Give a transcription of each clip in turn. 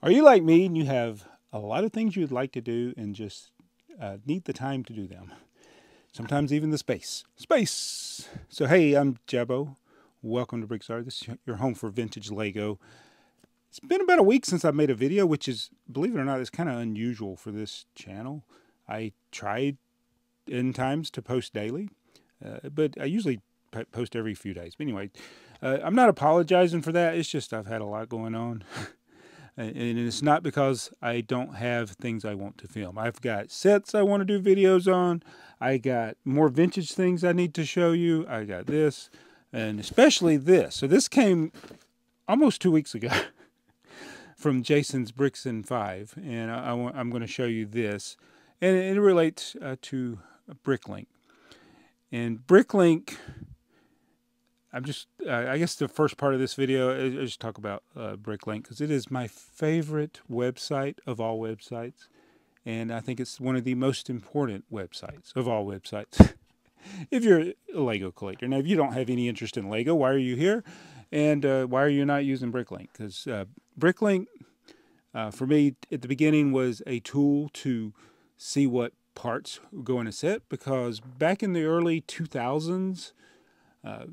Are you like me and you have a lot of things you'd like to do and just need the time to do them? Sometimes even the space. So hey, I'm Jabbo. Welcome to BrickTsar. This is your home for vintage Lego. It's been about a week since I made a video, which is, believe it or not, is kind of unusual for this channel. I tried in times to post daily, but I usually post every few days. But anyway, I'm not apologizing for that. It's just I've had a lot going on. And it's not because I don't have things I want to film. I've got sets I want to do videos on. I got more vintage things I need to show you. I got this, and especially this. So this came almost 2 weeks ago from Jason's Bricks and 5, and I'm going to show you this. And it relates to BrickLink. And BrickLink, I guess the first part of this video is just talk about BrickLink, because it is my favorite website of all websites. And I think it's one of the most important websites of all websites. If you're a Lego collector. Now, if you don't have any interest in Lego, why are you here? And why are you not using BrickLink? Because BrickLink, for me, at the beginning was a tool to see what parts go in a set. Because back in the early 2000s,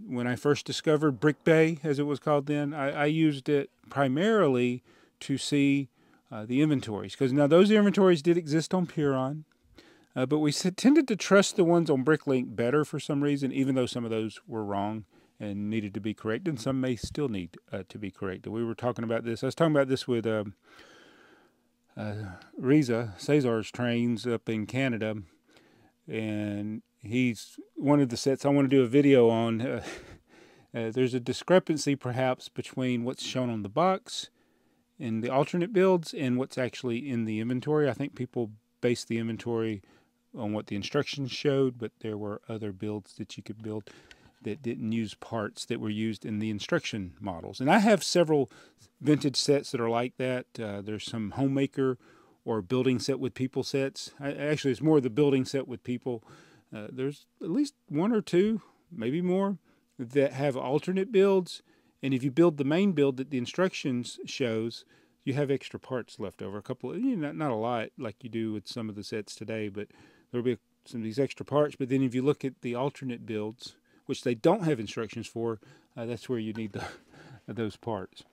when I first discovered BrickBay, as it was called then, I used it primarily to see the inventories. Because now those inventories did exist on Puron, but we tended to trust the ones on BrickLink better for some reason, even though some of those were wrong and needed to be corrected, and some may still need to be corrected. We were talking about this. I was talking about this with Riza, Cesar's Trains up in Canada, and he's one of the sets I want to do a video on. There's a discrepancy perhaps between what's shown on the box in the alternate builds and what's actually in the inventory. I think people base the inventory on what the instructions showed, but there were other builds that you could build that didn't use parts that were used in the instruction models. And I have several vintage sets that are like that. There's some homemaker or building set with people sets. Actually, it's more the building set with people. There's at least one or two, maybe more, that have alternate builds. And if you build the main build that the instructions shows, you have extra parts left over. A couple, not a lot like you do with some of the sets today, but there'll be some of these extra parts. But then if you look at the alternate builds, which they don't have instructions for, that's where you need those parts.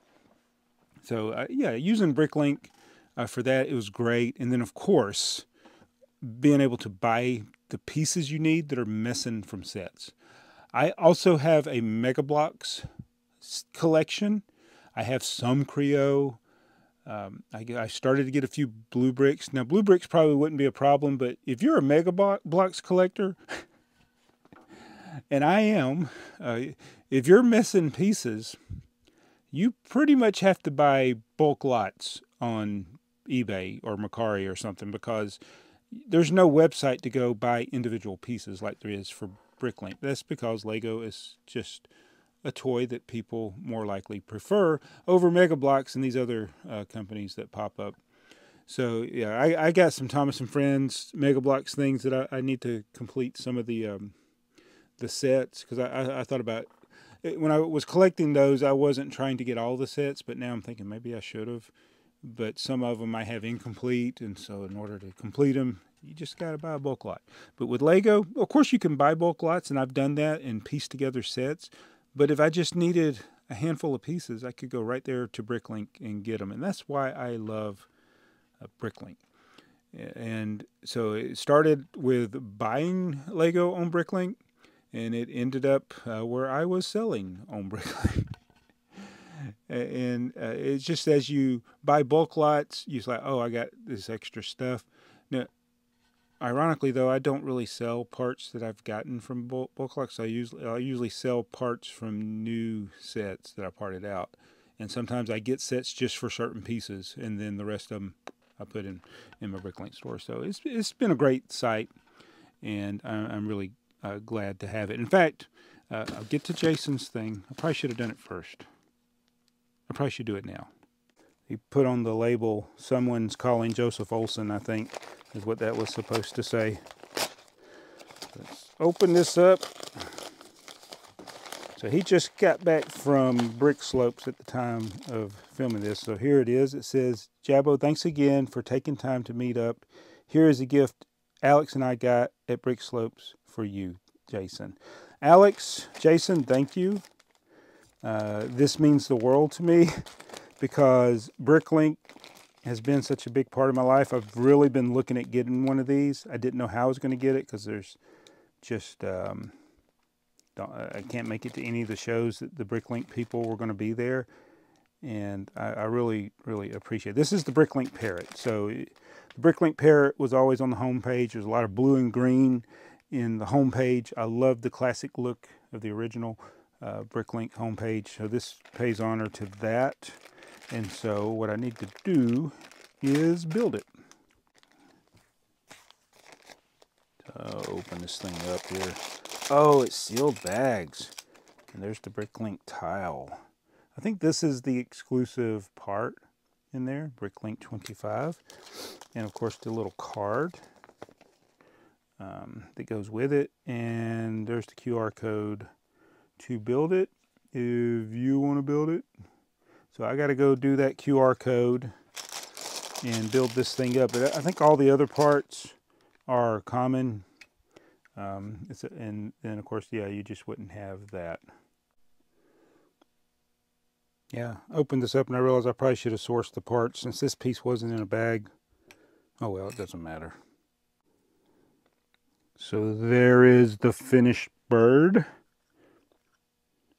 So yeah, using BrickLink for that, it was great. And then of course, being able to buy the pieces you need that are missing from sets. I also have a Mega Bloks collection. I have some Creo. I started to get a few blue bricks. Now, blue bricks probably wouldn't be a problem, but if you're a Mega Bloks collector, and I am, if you're missing pieces, you pretty much have to buy bulk lots on eBay or Mercari or something, because there's no website to go buy individual pieces like there is for BrickLink. That's because Lego is just a toy that people more likely prefer over Mega Bloks and these other companies that pop up. So yeah, I got some Thomas and Friends Mega Bloks things that I need to complete some of the sets, because I thought about it, when I was collecting those, I wasn't trying to get all the sets, but now I'm thinking maybe I should have. But some of them I have incomplete, and so in order to complete them, you just got to buy a bulk lot. But with Lego, of course you can buy bulk lots, and I've done that and pieced together sets. But if I just needed a handful of pieces, I could go right there to BrickLink and get them. And that's why I love BrickLink. And so it started with buying Lego on BrickLink, and it ended up where I was selling on BrickLink. And it's just as you buy bulk lots, you're like, oh, I got this extra stuff. Now, ironically, though, I don't really sell parts that I've gotten from bulk lots. I usually sell parts from new sets that I parted out. And sometimes I get sets just for certain pieces, and then the rest of them I put in my BrickLink store. So it's been a great site, and I'm really glad to have it. In fact, I'll get to Jason's thing. I probably should have done it first. I probably should do it now. He put on the label, someone's calling Joseph Olson, I think, is what that was supposed to say. Let's open this up. So he just got back from Brick Slopes at the time of filming this. So here it is. It says, Jabbo, thanks again for taking time to meet up. Here is a gift Alex and I got at Brick Slopes for you, Jason. Alex, Jason, thank you. This means the world to me because BrickLink has been such a big part of my life. I've really been looking at getting one of these. I didn't know how I was going to get it because there's just... I can't make it to any of the shows that the BrickLink people were going to be there. And I really, really appreciate it. This is the BrickLink Parrot. So the BrickLink Parrot was always on the home page. There's a lot of blue and green in the home page. I love the classic look of the original BrickLink homepage. So this pays honor to that. And so what I need to do is build it. Open this thing up here. Oh, it's sealed bags. And there's the BrickLink tile. I think this is the exclusive part in there, BrickLink 25. And of course the little card that goes with it. And there's the QR code to build it if you want to build it. So I got to go do that QR code and build this thing up. But I think all the other parts are common. And of course, yeah, you just wouldn't have that. Yeah, I opened this up and I realized I probably should have sourced the parts since this piece wasn't in a bag. Oh well, it doesn't matter. So there is the finished bird.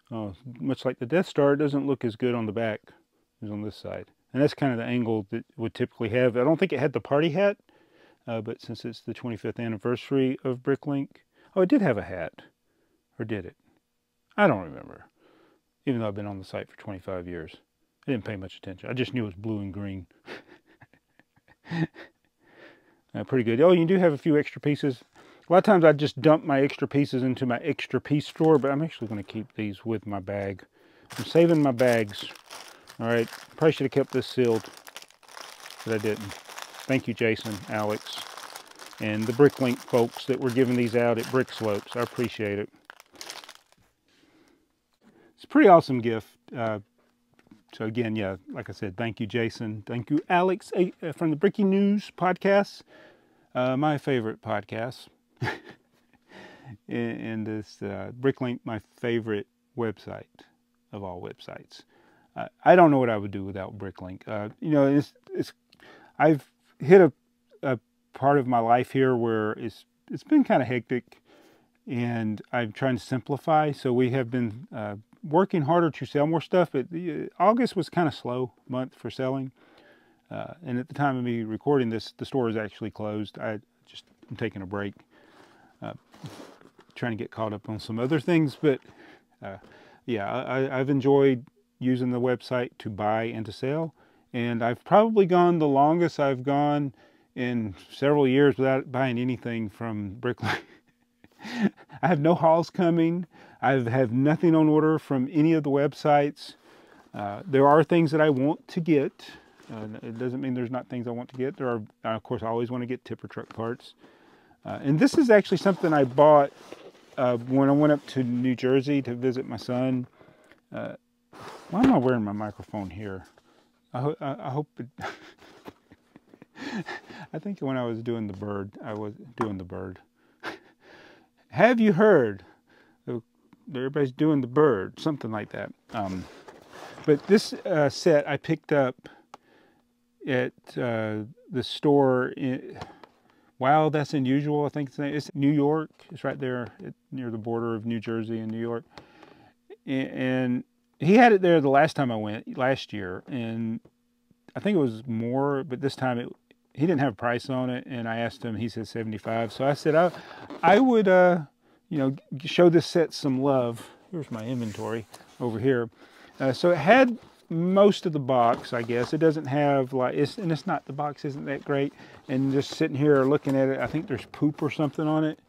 Oh, much like the Death Star, it doesn't look as good on the back as on this side. And that's kind of the angle that it would typically have. I don't think it had the party hat. But since it's the 25th anniversary of BrickLink, oh, it did have a hat, or did it? I don't remember. Even though I've been on the site for 25 years, I didn't pay much attention. I just knew it was blue and green. Pretty good. Oh, you do have a few extra pieces. A lot of times I just dump my extra pieces into my extra piece drawer, but I'm actually going to keep these with my bag. I'm saving my bags. All right, probably should have kept this sealed, but I didn't. Thank you, Jason, Alex, and the BrickLink folks that were giving these out at Brick Slopes. I appreciate it. It's a pretty awesome gift. So again, yeah, like I said, thank you, Jason. Thank you, Alex, from the Bricky News podcast, my favorite podcast. and this BrickLink, my favorite website of all websites. I don't know what I would do without BrickLink. You know, I've hit a part of my life here where it's been kind of hectic, and I'm trying to simplify. So we have been working harder to sell more stuff. But August was kind of slow month for selling, and at the time of me recording this, the store is actually closed. I'm taking a break, trying to get caught up on some other things. But yeah, I've enjoyed using the website to buy and to sell. And I've probably gone the longest I've gone in several years without buying anything from BrickLink. I have no hauls coming. I have nothing on order from any of the websites. There are things that I want to get. It doesn't mean there's not things I want to get. There are, of course, I always want to get tipper truck parts. And this is actually something I bought when I went up to New Jersey to visit my son. Why am I wearing my microphone here? I hope it... I think when I was doing the bird, I was doing the bird. Have you heard? Everybody's doing the bird, something like that. But this set I picked up at the store. Wow, that's unusual. I think it's New York. It's right there near the border of New Jersey and New York. And he had it there the last time I went, last year, and I think it was more, but this time he didn't have a price on it, and I asked him, he said 75. So I said I would, you know, show this set some love. Here's my inventory over here. So it had most of the box, I guess. It doesn't have like, it's not, the box isn't that great. And just sitting here looking at it, I think there's poop or something on it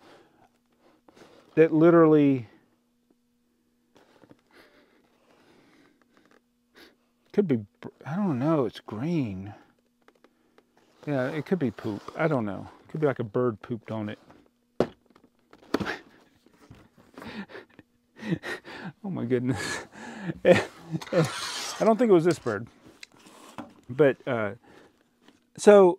that literally could be, I don't know, it's green. Yeah, it could be poop. I don't know. It could be like a bird pooped on it. Oh my goodness. I don't think it was this bird. But, so,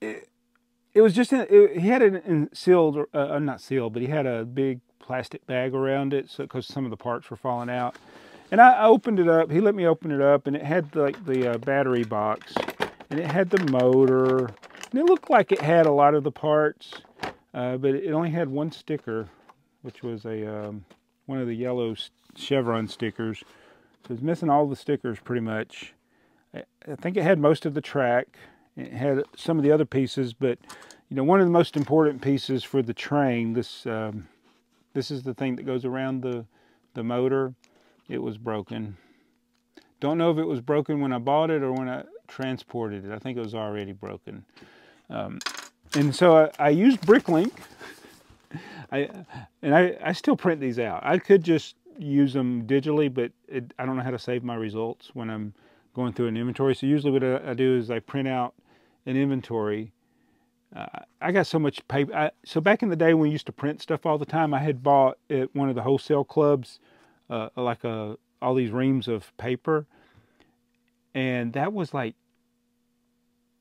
it was just, he had it sealed, not sealed, but he had a big plastic bag around it, so because some of the parts were falling out. And I opened it up, he let me open it up, and it had like the battery box, and it had the motor, and it looked like it had a lot of the parts, but it only had one sticker, which was a one of the yellow chevron stickers. So it's missing all the stickers pretty much. I think it had most of the track. It had some of the other pieces, but you know, one of the most important pieces for the train, this is the thing that goes around the motor. It was broken. Don't know if it was broken when I bought it or when I transported it. I think it was already broken. And so I used BrickLink. I still print these out. I could just use them digitally, but I don't know how to save my results when I'm going through an inventory. So usually what I do is I print out an inventory. I got so much paper. So back in the day when we used to print stuff all the time, I had bought at one of the wholesale clubs all these reams of paper. And that was like,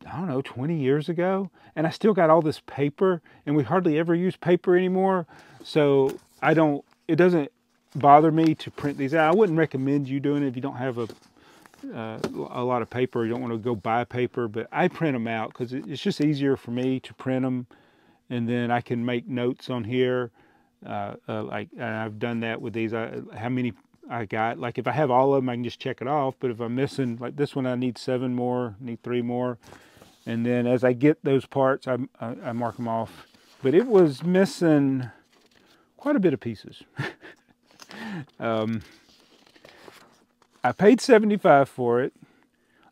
I don't know, 20 years ago. And I still got all this paper, and we hardly ever use paper anymore. So it doesn't bother me to print these out. I wouldn't recommend you doing it if you don't have a lot of paper. You don't want to go buy paper, but I print them out because it's just easier for me to print them, and then I can make notes on here. Like I've done that with these. How many I got? Like if I have all of them, I can just check it off. But if I'm missing, like this one, I need 7 more, need 3 more, and then as I get those parts, I mark them off. But it was missing quite a bit of pieces. I paid $75 for it.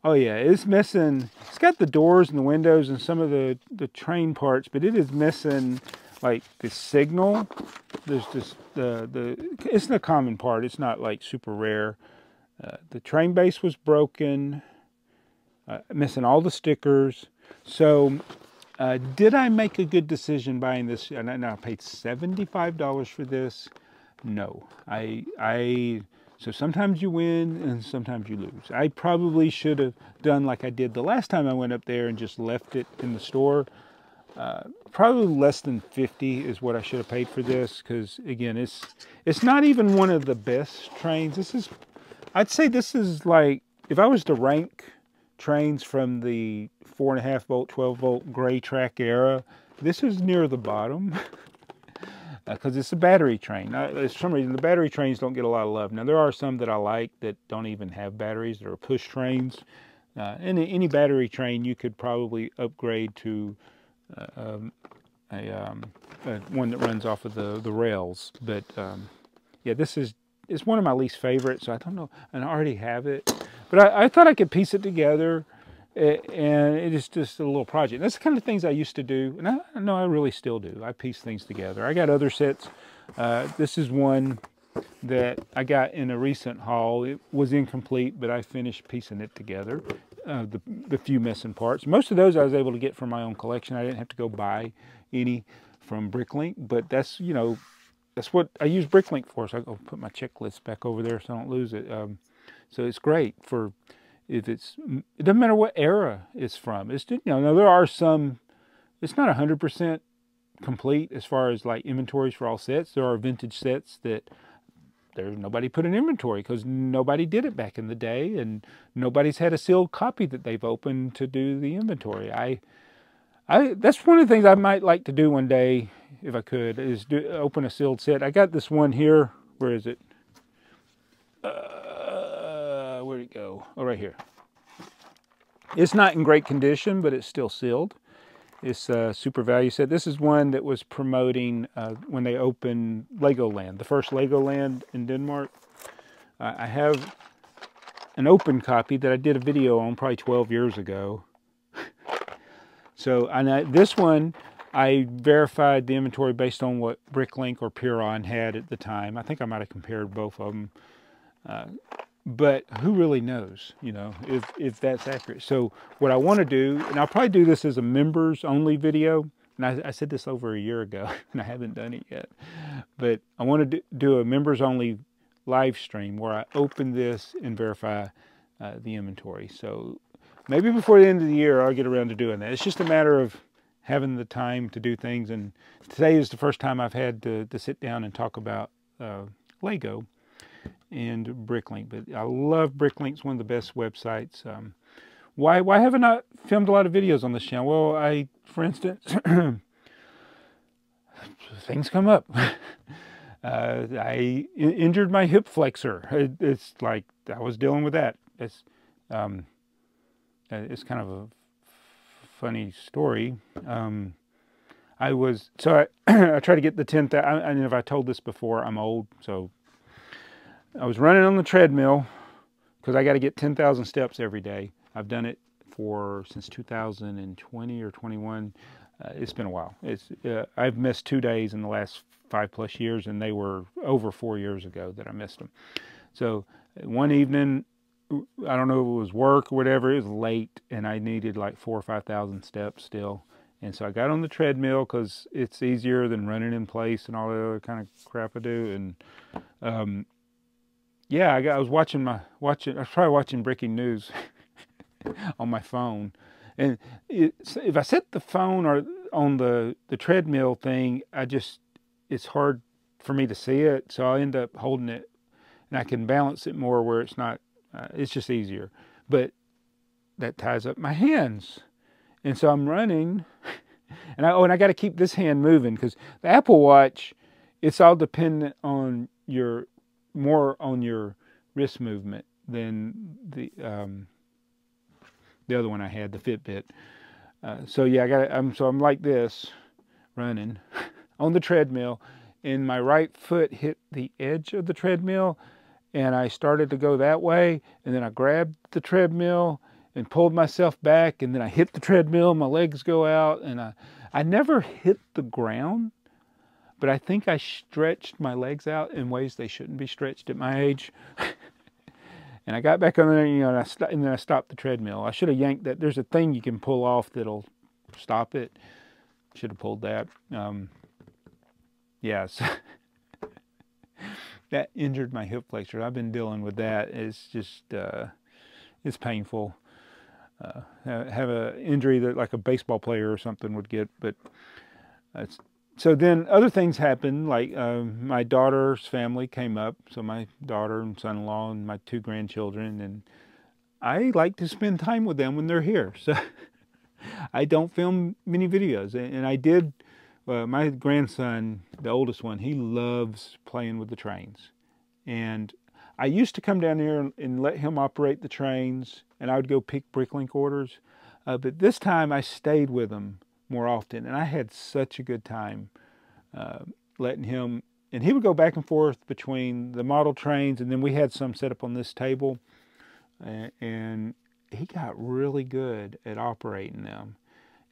Oh yeah, it's missing. It's got the doors and the windows and some of the train parts, but it is missing like the signal. There's just it's a common part. It's not like super rare. The train base was broken. Missing all the stickers. So did I make a good decision buying this? And I paid $75 for this. No, so sometimes you win and sometimes you lose. I probably should have done like I did the last time I went up there and just left it in the store. Probably less than 50 is what I should have paid for this, because again, it's not even one of the best trains. I'd say this is like, if I was to rank trains from the 4.5 volt, 12 volt gray track era, this is near the bottom. Because it's a battery train. For some reason, the battery trains don't get a lot of love. Now, there are some that I like that don't even have batteries. That are push trains. Any battery train, you could probably upgrade to one that runs off of the rails. But yeah, it's one of my least favorites. So I don't know, and I already have it. But I thought I could piece it together. And it is just a little project. That's the kind of things I used to do, and I know I really still do. I piece things together. I got other sets. This is one that I got in a recent haul. It was incomplete, but I finished piecing it together. The few missing parts. Most of those I was able to get from my own collection. I didn't have to go buy any from BrickLink, but that's, you know, that's what I use BrickLink for. So I'll put my checklist back over there so I don't lose it. So it's great for, if it doesn't matter what era it's from. It's, you know, now there are some, it's not 100% complete as far as like inventories for all sets. There are vintage sets that there's nobody put in inventory because nobody did it back in the day, and nobody's had a sealed copy that they've opened to do the inventory. That's one of the things I might like to do one day, if I could, is open a sealed set. I got this one here. Where is it? Where'd it go? Oh, right here. It's not in great condition, but it's still sealed. It's a super value set. This is one that was promoting when they opened Legoland, the first Legoland in Denmark. I have an open copy that I did a video on probably 12 years ago. So this one, I verified the inventory based on what BrickLink or Puron had at the time. I think I might have compared both of them. But who really knows, you know, if that's accurate. So what I want to do, and I'll probably do this as a members only video, and I said this over a year ago, and I haven't done it yet, but I want to do a members only live stream where I open this and verify the inventory. So maybe before the end of the year, I'll get around to doing that. It's just a matter of having the time to do things. And today is the first time I've had to sit down and talk about Lego and BrickLink. But I love BrickLink. It's one of the best websites. Why haven't I filmed a lot of videos on this channel? Well, for instance, things come up. I injured my hip flexor. It's like I was dealing with that. It's kind of a funny story. I try to get the 10,000. I know if I told this before, I'm old, so I was running on the treadmill because I got to get 10,000 steps every day. I've done it since 2020 or 21. It's been a while. I've missed 2 days in the last 5+ years, and they were over 4 years ago that I missed them. So one evening, I don't know if it was work or whatever, it was late, and I needed like 4,000 or 5,000 steps still. And so I got on the treadmill because it's easier than running in place and all the other kind of crap I do. And yeah, I was probably watching breaking news on my phone. And if I set the phone or on the treadmill thing, it's hard for me to see it. So I end up holding it, and I can balance it more where it's not, it's just easier. But that ties up my hands. And so I'm running, and I got to keep this hand moving because the Apple Watch, it's all dependent on more on your wrist movement than the other one I had, the Fitbit. So yeah, I'm like this, running on the treadmill, and my right foot hit the edge of the treadmill, and I started to go that way, and then I grabbed the treadmill and pulled myself back, and then I hit the treadmill, my legs go out, and I never hit the ground, but I think I stretched my legs out in ways they shouldn't be stretched at my age. And I got back on there, and then I stopped the treadmill. I should have yanked that. There's a thing you can pull off that'll stop it. Should have pulled that. Yes. That injured my hip flexor. I've been dealing with that. It's just, it's painful. Have an injury that like a baseball player or something would get. But so then other things happened, like my daughter's family came up. So my daughter and son-in-law and my 2 grandchildren, and I like to spend time with them when they're here. So I don't film many videos, and I did. My grandson, the oldest one, he loves playing with the trains, and I used to come down here and let him operate the trains, and I would go pick BrickLink orders. But this time I stayed with him more often, and I had such a good time letting him. And he would go back and forth between the model trains, and then we had some set up on this table, and he got really good at operating them.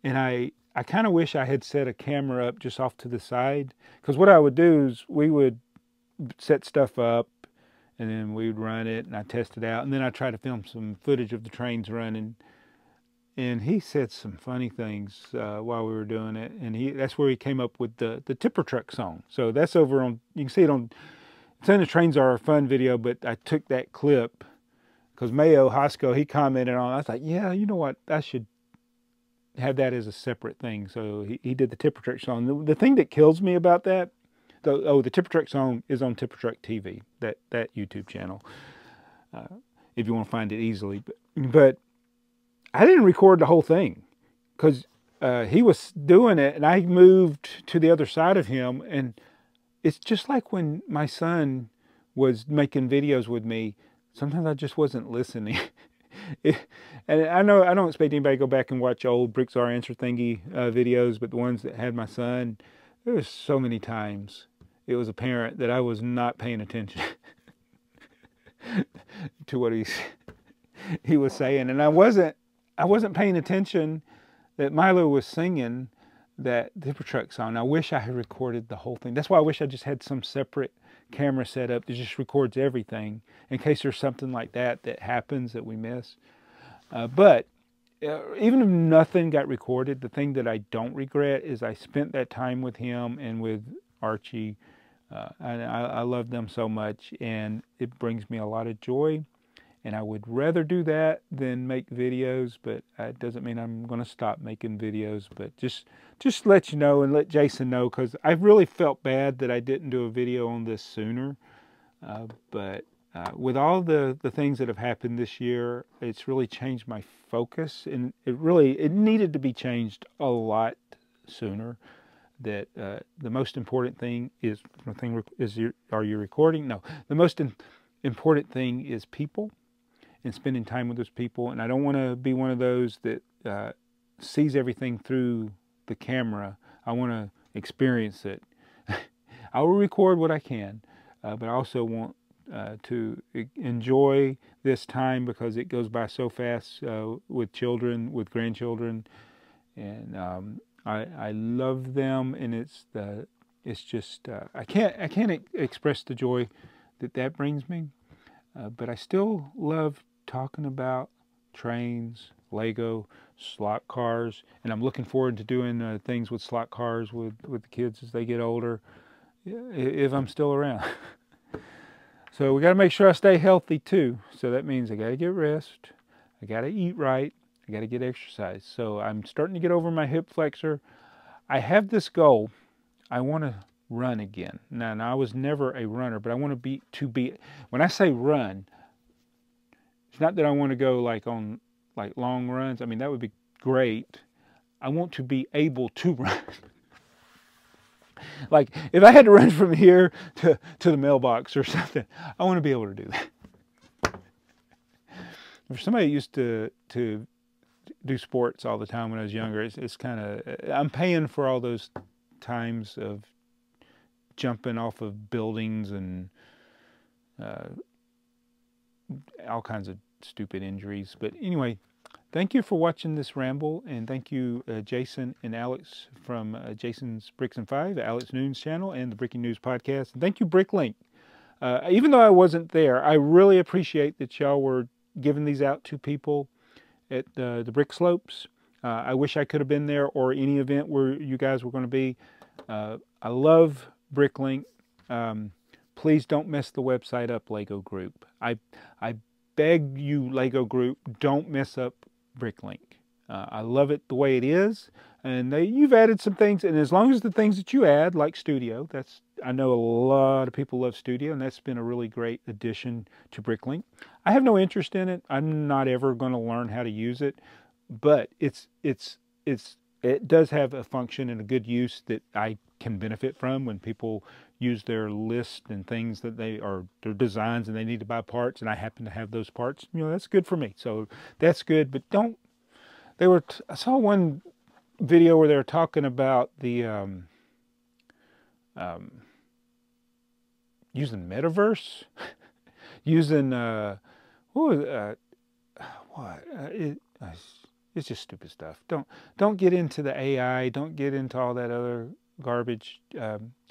And I kind of wish I had set a camera up just off to the side, because what I would do is we would set stuff up, and then we would run it, and I'd test it out, and then I'd try to film some footage of the trains running. And he said some funny things while we were doing it, and that's where he came up with the tipper truck song. So that's over on, you can see it on, it's in the Trains Are Fun video, but I took that clip because Mayo Hosco, he commented on it. I was like, yeah, you know what, I should have that as a separate thing. So he did the tipper truck song. The thing that kills me about that, the tipper truck song is on Tipper Truck TV, that YouTube channel, if you want to find it easily. But I didn't record the whole thing because he was doing it, and I moved to the other side of him. And it's just like when my son was making videos with me, sometimes I just wasn't listening. And I know I don't expect anybody to go back and watch old BrickTsar Answer Thingy videos, but the ones that had my son, there was so many times it was apparent that I was not paying attention to what he was saying, and I wasn't paying attention that Milo was singing that tipper truck song. I wish I had recorded the whole thing. That's why I wish I just had some separate camera set up that just records everything in case there's something like that happens that we miss. But even if nothing got recorded, the thing that I don't regret is I spent that time with him and with Archie I love them so much, and it brings me a lot of joy. And I would rather do that than make videos, but it doesn't mean I'm going to stop making videos. But just let you know and let Jason know, because I really felt bad that I didn't do a video on this sooner. But with all the things that have happened this year, it's really changed my focus, and it needed to be changed a lot sooner. That the most important thing is are you recording? No, the most important thing is people, and spending time with those people. And I don't want to be one of those that sees everything through the camera. I want to experience it. I will record what I can, but I also want to enjoy this time, because it goes by so fast with children, with grandchildren, and I love them, and it's just I can't express the joy that brings me. But I still love talking about trains, Lego, slot cars, and I'm looking forward to doing things with slot cars with the kids as they get older, if I'm still around. So we got to make sure I stay healthy too. So that means I got to get rest, I got to eat right, I got to get exercise. So I'm starting to get over my hip flexor. I have this goal. I want to run again. Now I was never a runner, but I want to be. When I say run, it's not that I want to go on long runs. I mean, that would be great. I want to be able to run. Like if I had to run from here to the mailbox or something, I want to be able to do that. For somebody who used to do sports all the time when I was younger, it's kind of, I'm paying for all those times of jumping off of buildings and all kinds of stupid injuries. But anyway, thank you for watching this ramble, and thank you Jason and Alex from Jason's Bricks and Five, Alex Noon's channel, and the Breaking News podcast. And thank you BrickLink. Even though I wasn't there, I really appreciate that y'all were giving these out to people at the Brick Slopes. I wish I could have been there, or any event where you guys were going to be. I love BrickLink. Please don't mess the website up, Lego Group. I beg you, Lego Group, don't mess up BrickLink. I love it the way it is, and you've added some things, and as long as the things that you add, like Studio, I know a lot of people love Studio, and that's been a really great addition to BrickLink. I have no interest in it. I'm not ever going to learn how to use it, but it does have a function and a good use that I can benefit from when people use their list and things that their designs, and they need to buy parts, and I happen to have those parts. That's good for me. So that's good. But I saw one video where they were talking about the using metaverse, using it's just stupid stuff. Don't get into the AI. Don't get into all that other garbage.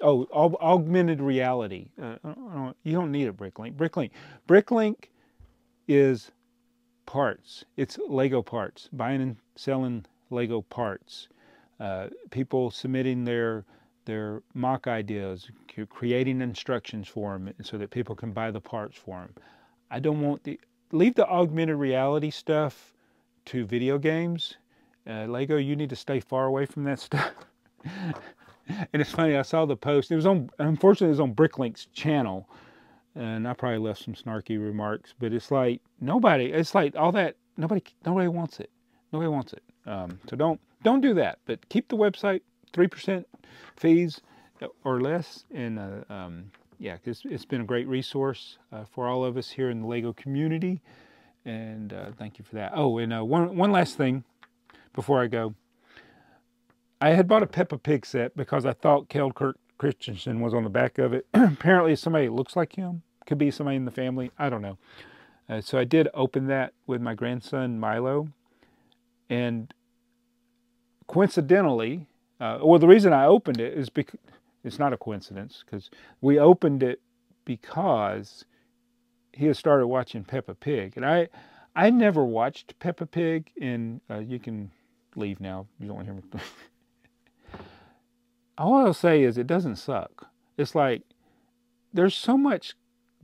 Augmented reality. You don't need a BrickLink. BrickLink is parts. It's Lego parts. Buying and selling Lego parts. People submitting their mock ideas, creating instructions for them so that people can buy the parts for them. I don't want leave the augmented reality stuff to video games. Lego, you need to stay far away from that stuff. And it's funny, I saw the post. Unfortunately, it was on BrickLink's channel, and I probably left some snarky remarks. But it's like nobody wants it. Nobody wants it. So don't do that. But keep the website 3% fees or less, and yeah, because it's been a great resource for all of us here in the Lego community. And thank you for that. Oh, and one last thing before I go. I had bought a Peppa Pig set because I thought Kel Christensen was on the back of it. Apparently somebody that looks like him. Could be somebody in the family. I don't know. So I did open that with my grandson Milo. And coincidentally, the reason I opened it is because it's not a coincidence, because we opened it because he had started watching Peppa Pig. And I never watched Peppa Pig, and you can leave now if you don't want to hear me. All I'll say is it doesn't suck. It's like there's so much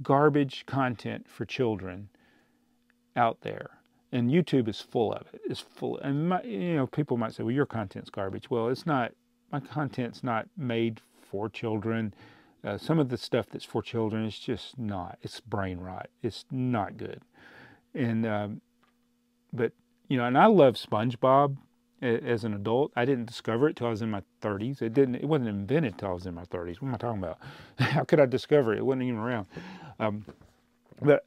garbage content for children out there, and YouTube is full of it. It's full, and you know, people might say, "Well, your content's garbage." Well, it's not. My content's not made for children. Some of the stuff that's for children is just not. It's brain rot. It's not good. And but you know, and I love SpongeBob as an adult. I didn't discover it till I was in my 30s. It wasn't invented till I was in my 30s. What am I talking about? How could I discover it? It wasn't even around. But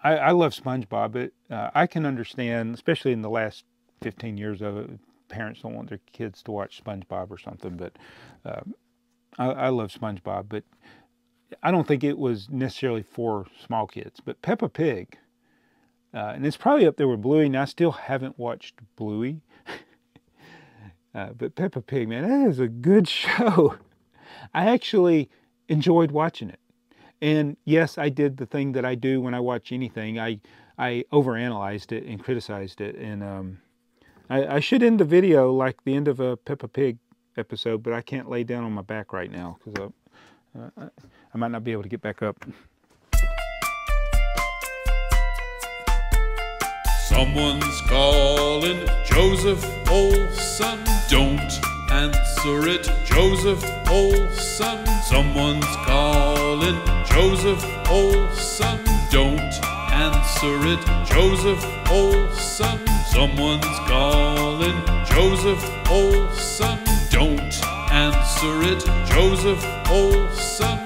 I love SpongeBob. But I can understand, especially in the last 15 years of it, parents don't want their kids to watch SpongeBob or something. But I love SpongeBob. But I don't think it was necessarily for small kids. But Peppa Pig, and it's probably up there with Bluey. And I still haven't watched Bluey. But Peppa Pig, man, that is a good show. I actually enjoyed watching it. And yes, I did the thing that I do when I watch anything. I overanalyzed it and criticized it. And I should end the video like the end of a Peppa Pig episode, but I can't lay down on my back right now because I might not be able to get back up. Someone's calling, Joseph Olson. Don't answer it, Joseph Olson. Someone's calling, Joseph Olson. Don't answer it, Joseph Olson. Someone's calling, Joseph Olson. Don't answer it, Joseph Olson.